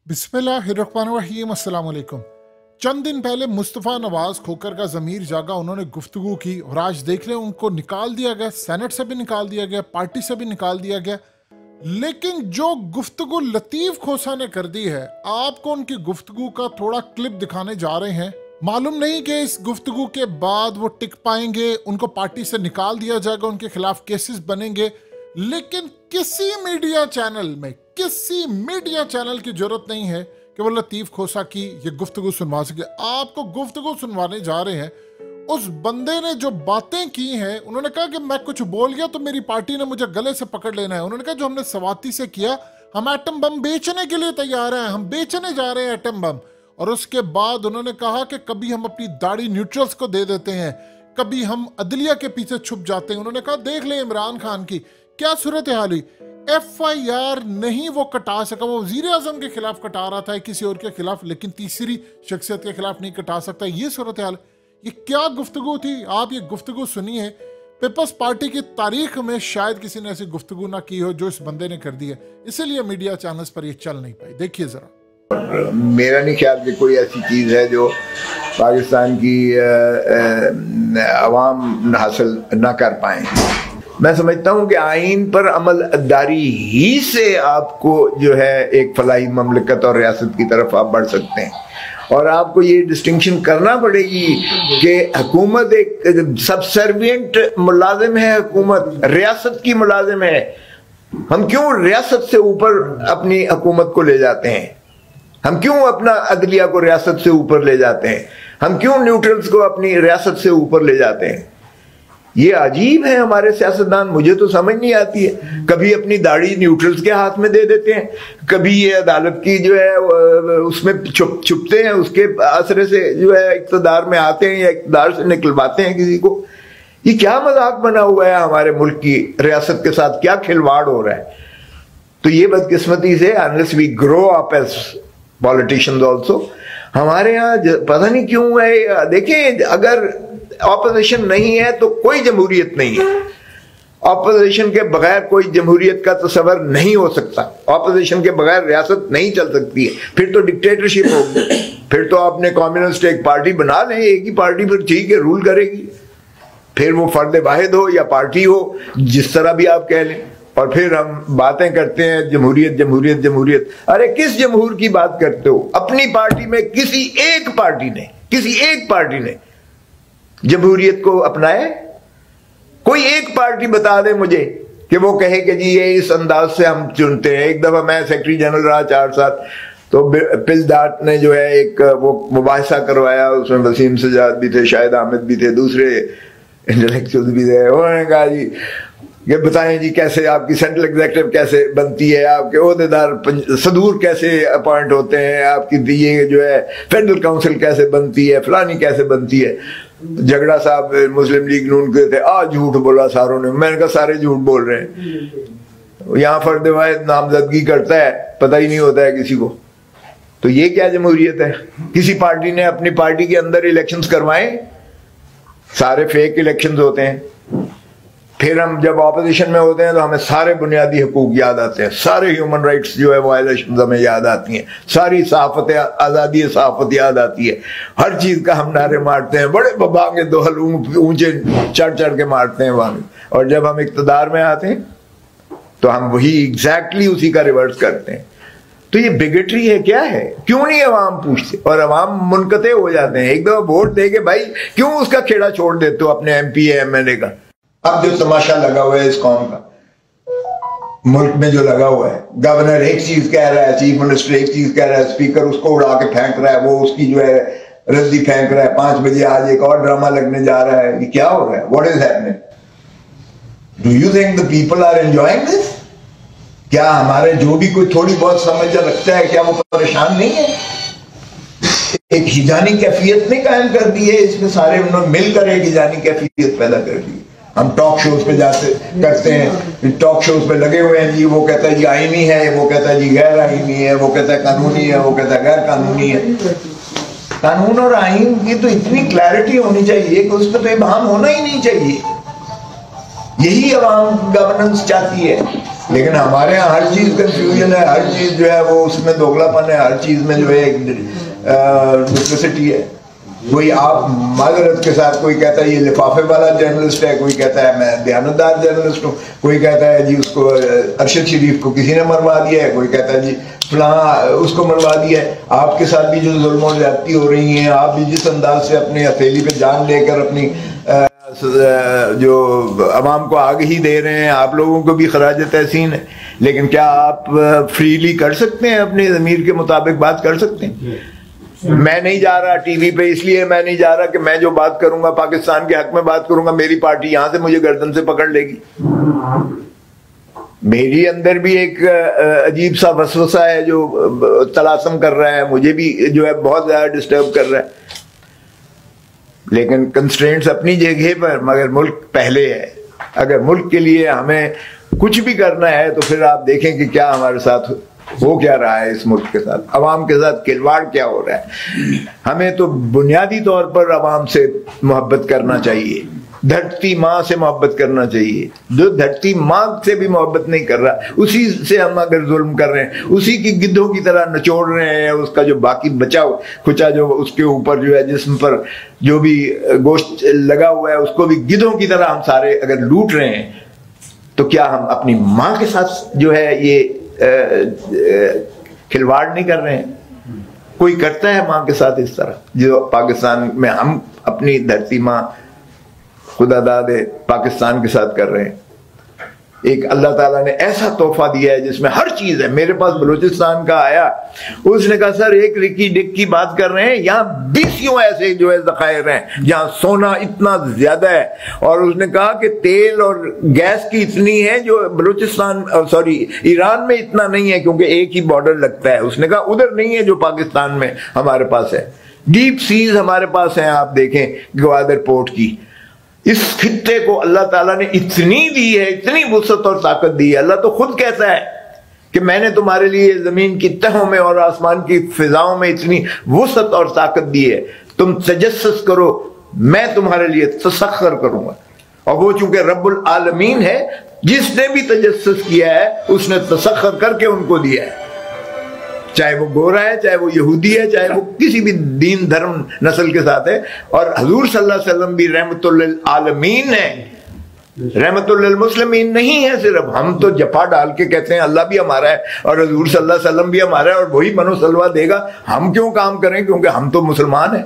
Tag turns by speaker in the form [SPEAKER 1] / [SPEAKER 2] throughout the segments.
[SPEAKER 1] बिस्मिल्लाहिर्रहमानिर्रहीम, अस्सलाम वालेकुम। चंद दिन पहले मुस्तफ़ा नवाज खोकर का ज़मीर जागा, उन्होंने गुफ्तगू की और आज देख लें उनको निकाल दिया गया, सेनेट से भी निकाल दिया गया, पार्टी से भी निकाल दिया गया। लेकिन जो गुफ्तगू लतीफ़ खोसा ने कर दी है, आपको उनकी गुफ्तगू का थोड़ा क्लिप दिखाने जा रहे हैं। मालूम नहीं कि इस गुफ्तगू के बाद वो टिक पाएंगे, उनको पार्टी से निकाल दिया जाएगा, उनके खिलाफ केसेस बनेंगे। लेकिन किसी मीडिया चैनल की जरूरत नहीं है कि वो लतीफ़ खोसा की ये गुफ्तगू सुनवा सके। आपको गुफ्तगू सुनवाने जा रहे हैं। उस बंदे ने जो बातें की हैं, उन्होंने कहा कि मैं कुछ बोल गया तो मेरी पार्टी ने मुझे गले से पकड़ लेना है। उन्होंने कहा जो हमने सवाती से किया, हम एटम बम बेचने के लिए तैयार हैं, हम बेचने जा रहे हैं एटम बम। और उसके बाद उन्होंने कहा कि कभी हम अपनी दाढ़ी न्यूट्रल्स को दे देते हैं, कभी हम अदलिया के पीछे छुप जाते हैं। उन्होंने कहा देख ले इमरान खान की क्या सूरत हाल हुई। FIR नहीं वो कटा सका, वो वजीर आजम के खिलाफ कटा रहा था, किसी और के खिलाफ, लेकिन तीसरी शख्सियत के खिलाफ नहीं कटा सकता। ये सूरत हाल, ये क्या गुफ्तगू थी। आप ये गुफ्तगू सुनिए। पीपल्स पार्टी की तारीख में शायद किसी ने ऐसी गुफ्तगू ना की हो जो इस बंदे ने कर दी है, इसीलिए मीडिया चैनल्स पर ये चल नहीं पाई। देखिए जरा।
[SPEAKER 2] मेरा नहीं ख्याल कि कोई ऐसी चीज़ है जो पाकिस्तान की अवाम हासिल ना कर पाए। मैं समझता हूँ कि आइन पर अमल दारी ही से आपको जो है एक फलाही ममलकत और रियासत की तरफ आप बढ़ सकते हैं। और आपको ये डिस्टिंक्शन करना पड़ेगी कि हुकूमत एक सबसर्विएंट मुलाजिम है, हुकूमत रियासत की मुलाजिम है। हम क्यों रियासत से ऊपर अपनी हुकूमत को ले जाते हैं? हम क्यों अपना अदलिया को रियासत से ऊपर ले जाते हैं? हम क्यों न्यूट्रल्स को अपनी रियासत से ऊपर ले जाते हैं? ये अजीब है हमारे सियासतदान, मुझे तो समझ नहीं आती है। कभी अपनी दाढ़ी न्यूट्रल्स के हाथ में दे देते हैं, कभी ये अदालत की जो है उसमें छुपते हैं, उसके असर से जो है इक़्तिदार में आते हैं या इक़्तिदार से निकलवाते हैं किसी को। ये क्या मजाक बना हुआ है हमारे मुल्क की रियासत के साथ, क्या खिलवाड़ हो रहा है। तो ये बदकिस्मती से unless we grow up as politicians also, हमारे यहाँ पता नहीं क्यों है। देखिए, अगर ऑपोजिशन नहीं है तो कोई जमहूरियत नहीं है। ऑपोजिशन के बगैर कोई जमहूरियत का तस्वर नहीं हो सकता। ऑपोजिशन के बगैर रियासत नहीं चल सकती है, फिर तो डिक्टेटरशिप होगी। फिर तो आपने कम्युनिस्ट एक पार्टी बना लें, एक ही पार्टी फिर ठीक है रूल करेगी, फिर वो फर्द वाहिद हो या पार्टी हो, जिस तरह भी आप कह लें। और फिर हम बातें करते हैं जमहूरियत जमहूरियत जमहूरियत। अरे किस जमहूर की बात करते हो? अपनी पार्टी में किसी एक पार्टी ने जमहूरियत को अपनाए? कोई एक पार्टी बता दे मुझे कि वो कहे कि जी ये इस अंदाज से हम चुनते हैं। एक दफा मैं सेक्रेटरी जनरल रहा 4 साल, तो पिलदाट ने जो है एक वो मुबाहिसा करवाया, उसमें वसीम सजाद भी थे, शाहिद अहमद भी थे, दूसरे इंटेलेक्चुअल भी थे। उन्होंने कहा जी ये बताएं जी कैसे आपकी सेंट्रल एग्जीक्यूटिव कैसे बनती है, आपके ओहदेदार सदूर कैसे अपॉइंट होते हैं, आपकी ये जो है फेडरल काउंसिल कैसे बनती है, फलानी कैसे बनती है। झगड़ा साहब मुस्लिम लीग नून के थे, झूठ बोला सारों ने। मैंने कहा सारे झूठ बोल रहे हैं, यहाँ फर्द वाहिद नामजदगी करता है, पता ही नहीं होता है किसी को। तो ये क्या जमहूरियत है? किसी पार्टी ने अपनी पार्टी के अंदर इलेक्शंस करवाए, सारे फेक इलेक्शंस होते हैं। फिर हम जब ऑपोजिशन में होते हैं तो हमें सारे बुनियादी हकूक याद आते हैं, सारे ह्यूमन राइट्स जो है वायलेशन हमें याद आती हैं, सारी सहाफत आज़ादी सहाफत याद आती है। हर चीज़ का हम नारे मारते हैं, बड़े बबांगे दोहल ऊंचे चढ़ चढ़ के मारते हैं वहां। और जब हम इक़्तिदार में आते हैं तो हम वही एग्जैक्टली उसी का रिवर्स करते हैं। तो ये बिगेटरी है, क्या है? क्यों नहीं अवाम पूछते और अवाम मुनकते हो जाते हैं। एक दफा वोट दे के भाई क्यों उसका खेड़ा छोड़ देते हो अपने MP MLA का? अब जो तमाशा लगा हुआ है इस कौम का, मुल्क में जो लगा हुआ है, गवर्नर एक चीज कह रहा है, चीफ मिनिस्टर एक चीज कह रहा है, स्पीकर उसको उड़ा के फेंक रहा है, वो उसकी जो है रद्दी फेंक रहा है। 5 बजे आज एक और ड्रामा लगने जा रहा है। ये क्या हो रहा है? What is happening? Do you think the people are enjoying this? क्या हमारे जो भी कोई थोड़ी बहुत समझ रखता है, क्या वो परेशान नहीं है? एक हिजानी कैफियत नहीं कायम कर दी है इसमें, सारे उन्होंने मिलकर एक हिजानी कैफियत पैदा कर दी। हम टॉक शोज पे जाते करते हैं, टॉक शोज पे लगे हुए हैं जी, वो कहता है जी आईनी है, वो कहता है जी गैर आईनी है, वो कहता है कानूनी है, वो कहता है गैर कानूनी है। कानून और आईन की तो इतनी क्लैरिटी होनी चाहिए कि उस पर तो इबाहम होना ही नहीं चाहिए। यही अवाम गवर्नेंस चाहती है। لیکن ہمارے یہاں ہر چیز کنفیوژن ہے، ہر چیز جو ہے وہ اس میں دوگلا پن ہے، ہر چیز میں جو ہے ڈپلیسٹی ہے. کوئی آپ معذرت کے ساتھ کوئی کہتا ہے یہ لفافے والا جرنلسٹ ہے، کوئی کہتا ہے میں دیانتدار جرنلسٹ ہوں، کوئی کہتا ہے جی اس کو ارشد شریف کو کسی نے مروا دیا ہے، کوئی کہتا ہے جی فلاں اس کو مروا دیا ہے. آپ کے ساتھ بھی جو ظلم و زیادتی ہو رہی ہیں، آپ بھی جس انداز سے اپنی ہتھیلی پہ جان لے کر اپنی جو عوام کو آگہی دے رہے ہیں، آپ لوگوں کو بھی خراج تحسین ہے. لیکن کیا آپ فریلی کر سکتے ہیں، اپنے ضمیر کے مطابق بات کر سکتے ہیں؟ میں نہیں جا رہا ٹی وی پہ، اس لیے میں نہیں جا رہا کہ میں جو بات کروں گا پاکستان کے حق میں بات کروں گا، میری پارٹی یہاں سے مجھے گردن سے پکڑ لے گی. میری اندر بھی ایک عجیب سا وسوسہ ہے جو تلاسم کر رہا ہے، مجھے بھی جو ہے بہت زیادہ ڈسٹرب کر رہا ہے. لیکن کنسٹرینٹس اپنی جگہ پر، مگر ملک پہلے ہے. اگر ملک کے لیے ہمیں کچھ بھی کرنا ہے تو پھر آپ دیکھیں کہ کیا ہمارے ساتھ ہو کیا رہا ہے، اس ملک کے ساتھ عوام کے ساتھ کھلواڑ کیا ہو رہا ہے. ہمیں تو بنیادی طور پر عوام سے محبت کرنا چاہیے، دھرتی ماں سے محبت کرنا چاہیے. جو دھرتی ماں سے بھی محبت نہیں کر رہا، اسی سے ہم اگر ظلم کر رہے ہیں، اسی کی گدھوں کی طرح نچوڑ رہے ہیں، اس کا جو باقی بچا کچا جو اس کے اوپر جو ہے جسم پر جو بھی گوشت لگا ہوا ہے اس کو بھی گدھوں کی طرح ہم سارے اگر لوٹ رہے ہیں، تو کیا ہم اپنی ماں کے ساتھ جو ہے یہ کھلواڑ نہیں کر رہے ہیں؟ کوئی کرتا ہے ماں کے ساتھ اس طرح جو پاکستان میں ہم اپنی دھرتی ماں خدا داد پاکستان کے ساتھ کر رہے ہیں؟ ایک اللہ تعالیٰ نے ایسا تحفہ دیا ہے جس میں ہر چیز ہے. میرے پاس بلوچستان کا آیا، اس نے کہا سر ایک رکی ڈک کی بات کر رہے ہیں، یہاں 20 ایسے جو ہے ذخائر ہیں جہاں سونا اتنا زیادہ ہے، اور اس نے کہا کہ تیل اور گیس کی اتنی ہے جو بلوچستان ایران میں اتنا نہیں ہے کیونکہ ایک ہی بارڈر لگتا ہے. اس نے کہا ادھر نہیں ہے جو پاکستان میں ہمارے پاس ہے. ڈیپ سیز ہمارے پاس ہیں، آپ دیکھیں گوادر پورٹ کی. اس خطے کو اللہ تعالیٰ نے اتنی دی ہے، اتنی وسعت اور طاقت دی ہے. اللہ تو خود کہتا ہے کہ میں نے تمہارے لیے زمین کی تہوں میں اور آسمان کی فضاؤں میں اتنی وسعت اور طاقت دی ہے، تم تجسس کرو، میں تمہارے لیے تسخر کروں گا. اور وہ چونکہ رب العالمین ہے، جس نے بھی تجسس کیا ہے اس نے تسخر کر کے ان کو دیا ہے، چاہے وہ گورا ہے، چاہے وہ یہودی ہے، چاہے وہ کسی بھی دین دھرم نسل کے ساتھ ہے. اور حضور صلی اللہ علیہ وسلم بھی رحمت للعالمین ہے، رحمت للمسلمین نہیں ہے. صرف ہم تو جفا ڈال کے کہتے ہیں اللہ بھی ہمارا ہے اور حضور صلی اللہ علیہ وسلم بھی ہمارا ہے اور وہی منو سلوا دے گا. ہم کیوں کام کریں کیونکہ ہم تو مسلمان ہیں؟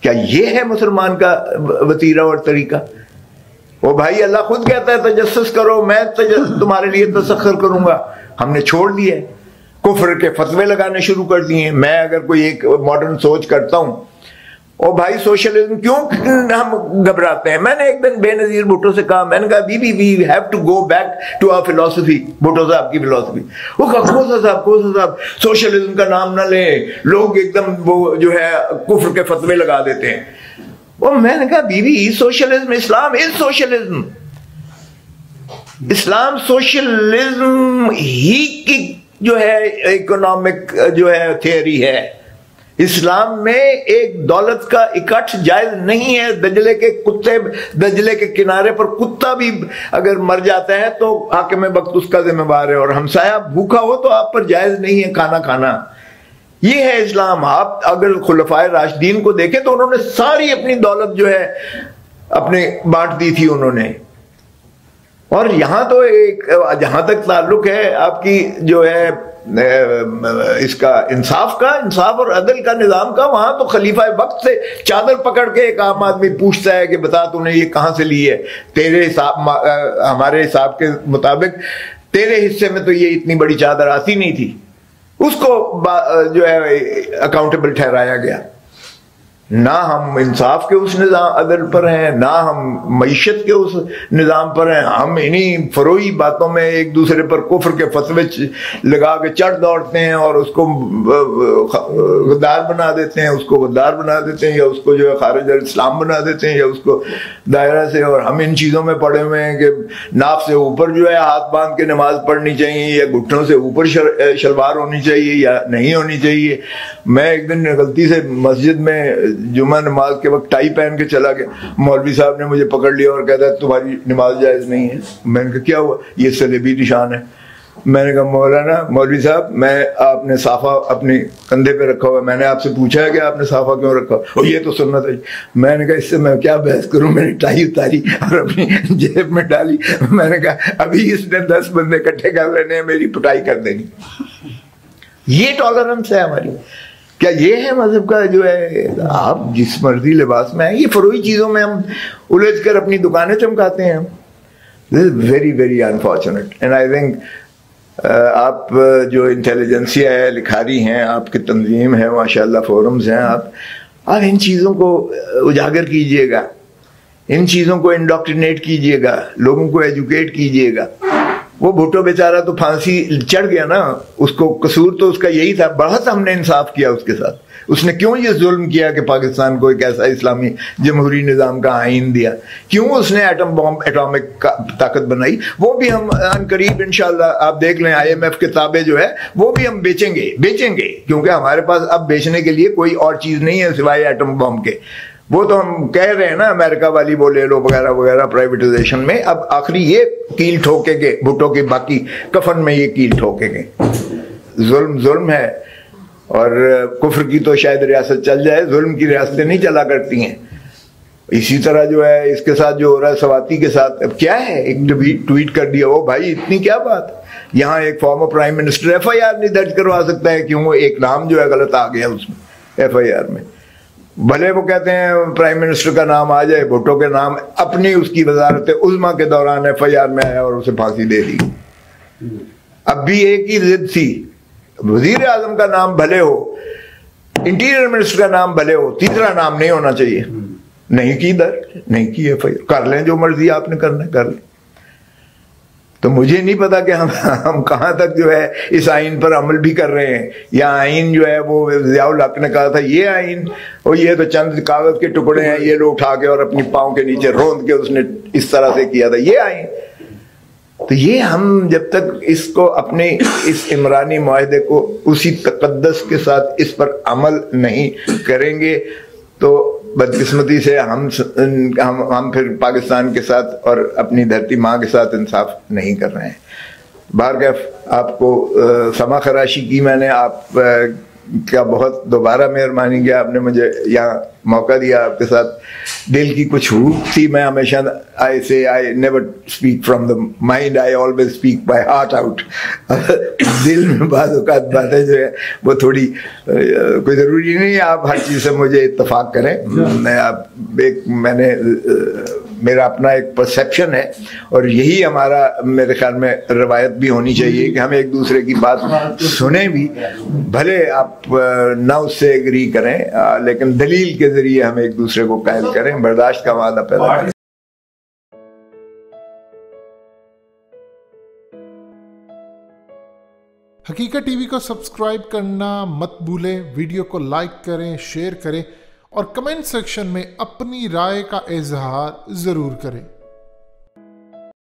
[SPEAKER 2] کیا یہ ہے مسلمان کا وتیرہ اور طریقہ؟ وہ بھائی اللہ خود کہتا ہے تجسس کرو، میں تمہارے لیے تسخر کروں گا. ہم نے چھوڑ دیا ہے، کفر کے فتوے لگانے شروع کر دیے ہیں. میں اگر کوئی ایک ماڈرن سوچ کرتا ہوں، او بھائی سوشلزم کیوں ہم گھبراتے ہیں؟ میں نے ایک دن بے نظیر بھٹو سے کہا، میں نے کہا we have to go back to our فلسفی. بھٹو صاحب کی فلسفی. وہ کہا کوسا صاحب سوشلزم کا نام نہ لیں، لوگ ایک دم وہ جو ہے کفر کے فتوے لگا دیتے ہیں. وہ میں نے کہا سوشلزم، اسلام از سوشلزم. اسلام سوشلزم ہی کی جو ہے اکنامک جو ہے تھیوری ہے. اسلام میں ایک دولت کا اکٹھ جائز نہیں ہے. دجلے کے کنارے پر کتا بھی اگر مر جاتا ہے تو حاکم وقت اس کا ذمہ دار ہے، اور ہمسایہ بھوکا ہو تو آپ پر جائز نہیں ہے کھانا کھانا. یہ ہے اسلام. آپ اگر خلفائے راشدین کو دیکھیں تو انہوں نے ساری اپنی دولت جو ہے اپنے بانٹ دی تھی انہوں نے. اور یہاں تو ایک جہاں تک تعلق ہے آپ کی جو ہے اس کا انصاف اور عدل کا نظام کا، وہاں تو خلیفہ وقت سے چادر پکڑ کے ایک عام آدمی پوچھتا ہے کہ بتا تو نے یہ کہاں سے لی ہے؟ تیرے حساب ہمارے حساب کے مطابق تیرے حصے میں تو یہ اتنی بڑی چادر آتی نہیں تھی. اس کو جو ہے اکاؤنٹیبل ٹھہرایا گیا. نہ ہم انصاف کے اس نظام عدل پر ہیں، نہ ہم معیشت کے اس نظام پر ہیں. ہم انہی فروئی باتوں میں ایک دوسرے پر کفر کے فتوے لگا کے چڑھ دوڑتے ہیں اور اس کو غدار بنا دیتے ہیں، اس کو غدار بنا دیتے ہیں، یا اس کو جو ہے خارج الاسلام بنا دیتے ہیں، یا اس کو دائرہ سے. اور ہم ان چیزوں میں پڑے ہوئے ہیں کہ ناف سے اوپر جو ہے ہاتھ باندھ کے نماز پڑھنی چاہیے، یا گھٹنوں سے اوپر شلوار ہونی چاہیے یا نہیں ہونی چاہیے. میں ایک دن غلطی سے مسجد میں जुमा नमाज के वक्त टाई पहन के चला गया, मौलवी साहब ने मुझे पकड़ लिया और कहता है तुम्हारी नमाज जायज़ नहीं है। मैंने कहा क्या हुआ? ये सलेबी निशान है। मैंने कहा मौलाना, मौलवी साहब, मैं आपने साफा अपने कंधे पे रखा हुआ, मैंने आपसे पूछा है कि आपने साफा क्यों रखा? और ये तो सुन्नत है। मैंने कहा इससे मैं क्या बहस करूं? मैंने टाई उतारी और अपनी जेब में डाली। मैंने कहा अभी इसने 10 बंदे इकट्ठे कर लेने हैं, मेरी पिटाई कर देनी। ये टॉलरेंस है हमारी। क्या ये है मजहब का जो है आप जिस मर्जी लिबास में है? ये फरोई चीज़ों में हम उलझ कर अपनी दुकानें चमकाते हैं। This is very very unfortunate and I think आप जो इंटेलिजेंसिया है, लिखारी हैं, आपकी तंजीम है, माशाल्लाह फोरम्स हैं, आप इन चीज़ों को उजागर कीजिएगा, इन चीज़ों को इंडोक्ट्रिनेट कीजिएगा, लोगों को एजुकेट कीजिएगा। वो भुट्टो बेचारा तो फांसी चढ़ गया ना, उसको कसूर तो उसका यही था, बहुत हमने इंसाफ किया उसके साथ। उसने क्यों ये जुल्म किया कि पाकिस्तान को एक ऐसा इस्लामी जमहूरी निज़ाम का आइन दिया? क्यों उसने एटम बॉम्ब, एटॉमिक ताकत बनाई? वो भी हम अनकरीब इंशाल्लाह आप देख लें, IMF किताबें जो है वो भी हम बेचेंगे क्योंकि हमारे पास अब बेचने के लिए कोई और चीज़ नहीं है सिवाय एटम बॉम्ब के। वो तो हम कह रहे हैं ना, अमेरिका वाली वो ले लो वगैरह वगैरह प्राइवेटाइजेशन में। अब आखिरी ये कील ठोकेंगे भुट्टो की, बाकी कफन में ये कील ठोकेंगे। जुल्म है और कुफ्र की तो शायद रियासत चल जाए, जुल्म की रियासतें नहीं चला करती हैं। इसी तरह जो है इसके साथ जो हो रहा है सवाती के साथ, अब क्या है, एक ट्वीट कर दिया, ओ भाई इतनी क्या बात। यहाँ एक फॉर्मर प्राइम मिनिस्टर FIR नहीं दर्ज करवा सकता है क्यों? एक नाम जो है गलत आ गया उसमें FIR में। भले वो कहते हैं प्राइम मिनिस्टर का नाम आ जाए, भुट्टो के नाम अपनी उसकी वजारत उज़्मा के दौरान FIR में आया और उसे फांसी दे दी। अब भी एक ही जिद थी, वजीर आजम का नाम भले हो, इंटीरियर मिनिस्टर का नाम भले हो, तीसरा नाम नहीं होना चाहिए। नहीं की दर्ज, नहीं की FIR, कर लें जो मर्जी आपने करना कर लें। तो मुझे नहीं पता कि हम कहाँ तक जो है इस आइन पर अमल भी कर रहे हैं। या आइन जो है वो ज़ियाउल हक ने कहा था ये आइन, और ये तो चंद कागज के टुकड़े हैं, ये लोग उठा के और अपनी पाँव के नीचे रोंद के उसने इस तरह से किया था, ये आइन। तो ये हम जब तक इसको अपने इस इमरानी मुआहदे को उसी तकद्दस के साथ इस पर अमल नहीं करेंगे तो बदकिस्मती से हम फिर पाकिस्तान के साथ और अपनी धरती माँ के साथ इंसाफ नहीं कर रहे हैं। बारगैफ आपको समा खराशी की मैंने आप क्या बहुत दोबारा मेहरबानी किया, आपने मुझे यहाँ मौका दिया, आपके साथ दिल की कुछ हुक थी। मैं हमेशा I never speak from the mind, I always speak by heart out. दिल में बात बातें जो है वो थोड़ी कोई ज़रूरी नहीं है आप हर चीज़ से मुझे इत्तफाक करें। मैंने मेरा अपना एक परसेप्शन है और यही हमारा मेरे ख्याल में रवायत भी होनी चाहिए कि हम एक दूसरे की बात सुने भी, भले आप ना उससे एग्री करें लेकिन दलील के जरिए हम एक दूसरे को कायल करें, बर्दाश्त का वादा पैदा करें।
[SPEAKER 1] हकीकत टीवी को सब्सक्राइब करना मत भूलें, वीडियो को लाइक करें, शेयर करें और कमेंट सेक्शन में अपनी राय का इजहार जरूर करें।